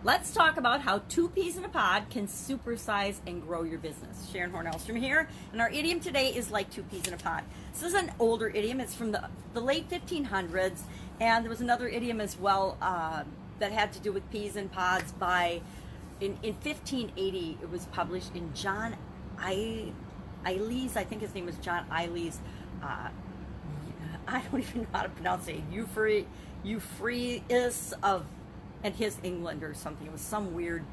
Let's talk about how two peas in a pod can supersize and grow your business. Sharon Horne-Ellstrom here, and our idiom today is like two peas in a pod. This is an older idiom. It's from the late 1500s, and there was another idiom as well that had to do with peas and pods in 1580. It was published in John Iley's, I think his name was John Iley's, I don't even know how to pronounce it, Euphrates of and his England or something. It was some weird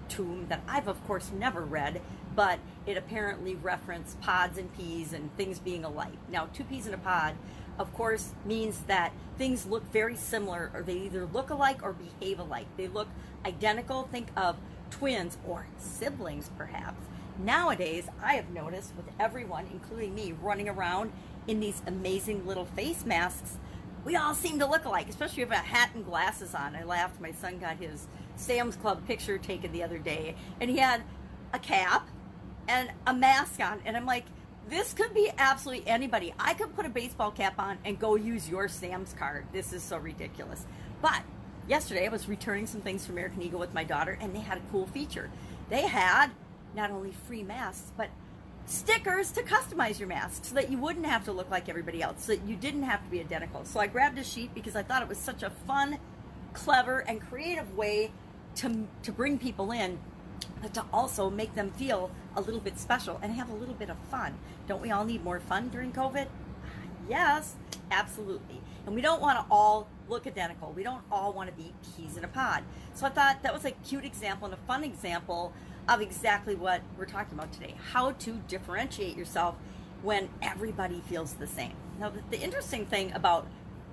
tomb that I've of course never read, but it apparently referenced pods and peas and things being alike. Now, two peas in a pod, of course, means that things look very similar, or they either look alike or behave alike. They look identical. Think of twins or siblings, perhaps. Nowadays, I have noticed with everyone, including me, running around in these amazing little face masks, we all seem to look alike, especially if you have a hat and glasses on. I laughed. My son got his Sam's Club picture taken the other day, and he had a cap and a mask on, and I'm like, this could be absolutely anybody. I could put a baseball cap on and go use your Sam's card. This is so ridiculous. But yesterday I was returning some things from American Eagle with my daughter, and they had a cool feature. They had not only free masks, but stickers to customize your mask so that you wouldn't have to look like everybody else, so that you didn't have to be identical. So I grabbed a sheet because I thought it was such a fun, clever, and creative way to bring people in, but to also make them feel a little bit special and have a little bit of fun. Don't we all need more fun during COVID? Yes, absolutely. And we don't want to all look identical. We don't all want to be peas in a pod. So I thought that was a cute example and a fun example of exactly what we're talking about today, how to differentiate yourself when everybody feels the same. Now, the interesting thing about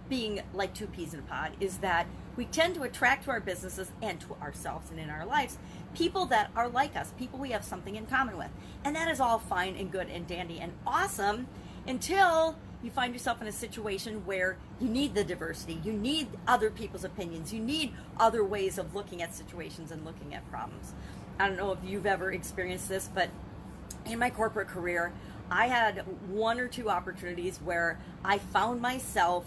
being like two peas in a pod is that we tend to attract to our businesses and to ourselves and in our lives people that are like us, people we have something in common with. And that is all fine and good and dandy and awesome until you find yourself in a situation where you need the diversity, you need other people's opinions, you need other ways of looking at situations and looking at problems. I don't know if you've ever experienced this, but in my corporate career, I had one or two opportunities where I found myself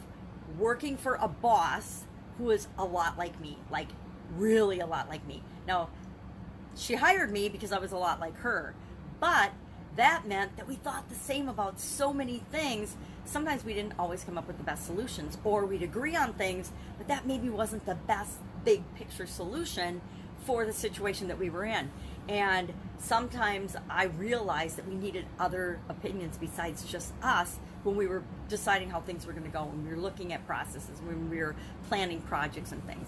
working for a boss who was a lot like me, like really a lot like me. Now, she hired me because I was a lot like her, but that meant that we thought the same about so many things. Sometimes we didn't always come up with the best solutions, or we'd agree on things, but that maybe wasn't the best big picture solution for the situation that we were in. And sometimes I realized that we needed other opinions besides just us when we were deciding how things were going to go, when we were looking at processes, when we were planning projects and things.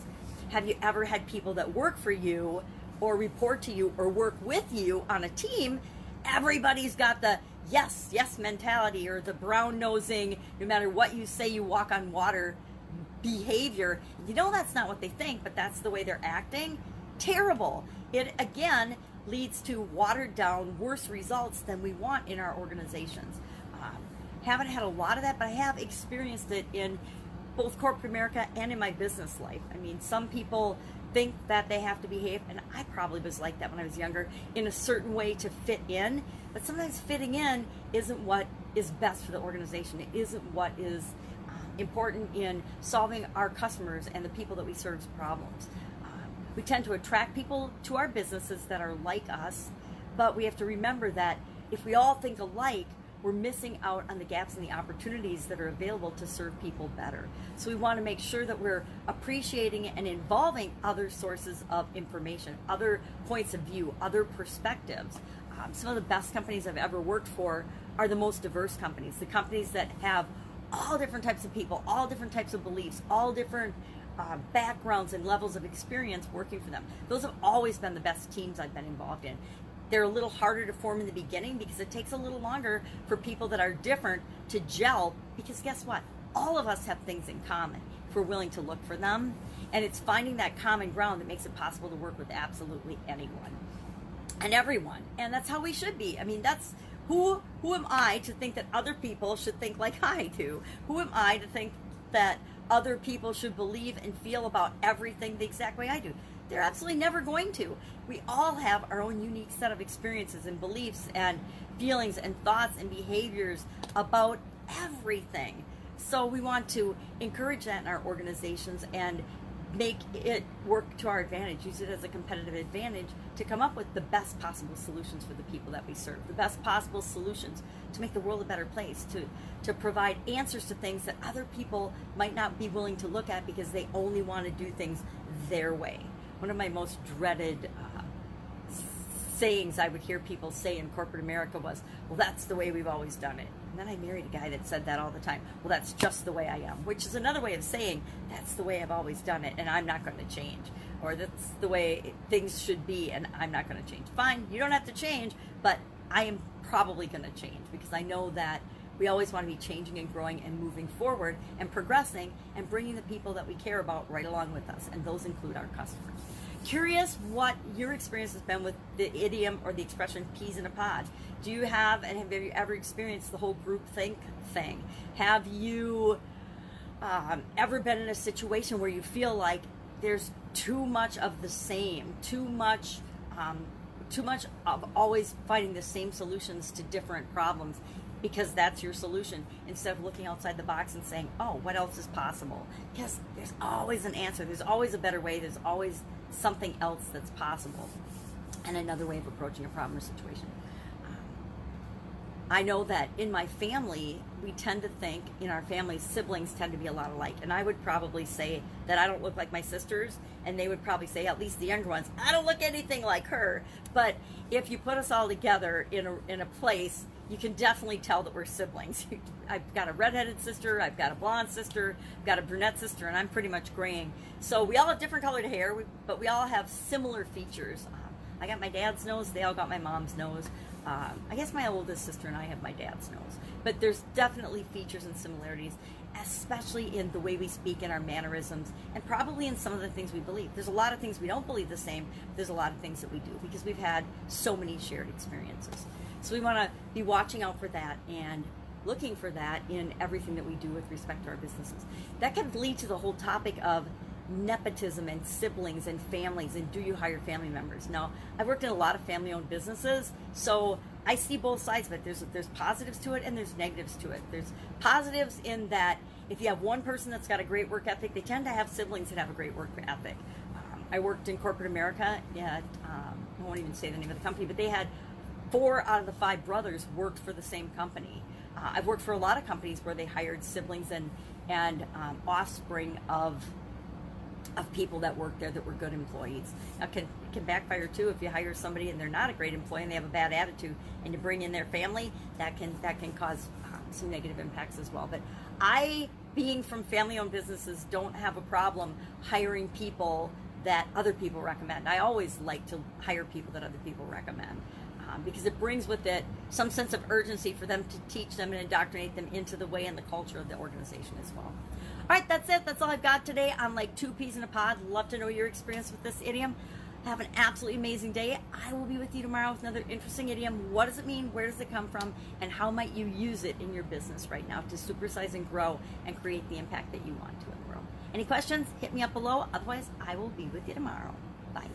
Have you ever had people that work for you or report to you or work with you on a team? Everybody's got the yes, yes mentality, or the brown nosing, no matter what you say, you walk on water behavior. You know that's not what they think, but that's the way they're acting. Terrible. It again leads to watered down, worse results than we want in our organizations. Haven't had a lot of that, but I have experienced it in both corporate America and in my business life. I mean, some people think that they have to behave, and I probably was like that when I was younger, in a certain way to fit in, but sometimes fitting in isn't what is best for the organization. It isn't what is important in solving our customers and the people that we serve's problems. We tend to attract people to our businesses that are like us, but we have to remember that if we all think alike, we're missing out on the gaps and the opportunities that are available to serve people better. So we want to make sure that we're appreciating and involving other sources of information, other points of view, other perspectives. Some of the best companies I've ever worked for are the most diverse companies, the companies that have all different types of people, all different types of beliefs, all different backgrounds and levels of experience working for them. Those have always been the best teams I've been involved in. They're a little harder to form in the beginning because it takes a little longer for people that are different to gel, because guess what? All of us have things in common if we're willing to look for them, and it's finding that common ground that makes it possible to work with absolutely anyone and everyone, and that's how we should be. I mean, that's who am I to think that other people should think like I do? Who am I to think that other people should believe and feel about everything the exact way I do? They're absolutely never going to. We all have our own unique set of experiences and beliefs and feelings and thoughts and behaviors about everything. So we want to encourage that in our organizations and make it work to our advantage, use it as a competitive advantage to come up with the best possible solutions for the people that we serve, the best possible solutions to make the world a better place, to provide answers to things that other people might not be willing to look at because they only want to do things their way. One of my most dreaded sayings I would hear people say in corporate America was, well, that's the way we've always done it. And then I married a guy that said that all the time. Well, that's just the way I am, which is another way of saying that's the way I've always done it and I'm not going to change. Or that's the way things should be and I'm not going to change. Fine, you don't have to change, but I am probably going to change because I know that we always want to be changing and growing and moving forward and progressing and bringing the people that we care about right along with us. And those include our customers. Curious what your experience has been with the idiom or the expression peas in a pod. Do you have, and have you ever experienced the whole groupthink thing? Have you ever been in a situation where you feel like there's too much of the same, too much of always finding the same solutions to different problems because that's your solution, instead of looking outside the box and saying, oh, what else is possible? Because there's always an answer, there's always a better way, there's always something else that's possible and another way of approaching a problem or situation. I know that in my family, we tend to think, in our family, siblings tend to be a lot alike. And I would probably say that I don't look like my sisters, and they would probably say, at least the younger ones, I don't look anything like her. But if you put us all together in a place, you can definitely tell that we're siblings. I've got a redheaded sister, I've got a blonde sister, I've got a brunette sister, and I'm pretty much graying. So we all have different colored hair, but we all have similar features. I got my dad's nose, they all got my mom's nose. I guess my oldest sister and I have my dad's nose. But there's definitely features and similarities, especially in the way we speak, in our mannerisms, and probably in some of the things we believe. There's a lot of things we don't believe the same, but there's a lot of things that we do because we've had so many shared experiences. So we want to be watching out for that and looking for that in everything that we do with respect to our businesses. That can lead to the whole topic of nepotism and siblings and families, and do you hire family members? Now, I've worked in a lot of family-owned businesses, so I see both sides of it. There's positives to it and there's negatives to it. There's positives in that if you have one person that's got a great work ethic, they tend to have siblings that have a great work ethic. I worked in corporate America at, I won't even say the name of the company, but they had 4 out of the 5 brothers worked for the same company. I've worked for a lot of companies where they hired siblings and offspring of people that work there that were good employees. Now, it can backfire too if you hire somebody and they're not a great employee and they have a bad attitude, and you bring in their family. That can cause some negative impacts as well. But I, being from family-owned businesses, don't have a problem hiring people that other people recommend. I always like to hire people that other people recommend. Because it brings with it some sense of urgency for them to teach them and indoctrinate them into the way and the culture of the organization as well. All right, that's it. That's all I've got today on like 2 peas in a pod. Love to know your experience with this idiom. Have an absolutely amazing day. I will be with you tomorrow with another interesting idiom. What does it mean? Where does it come from? And how might you use it in your business right now to supersize and grow and create the impact that you want to in the world? Any questions? Hit me up below. Otherwise, I will be with you tomorrow. Bye.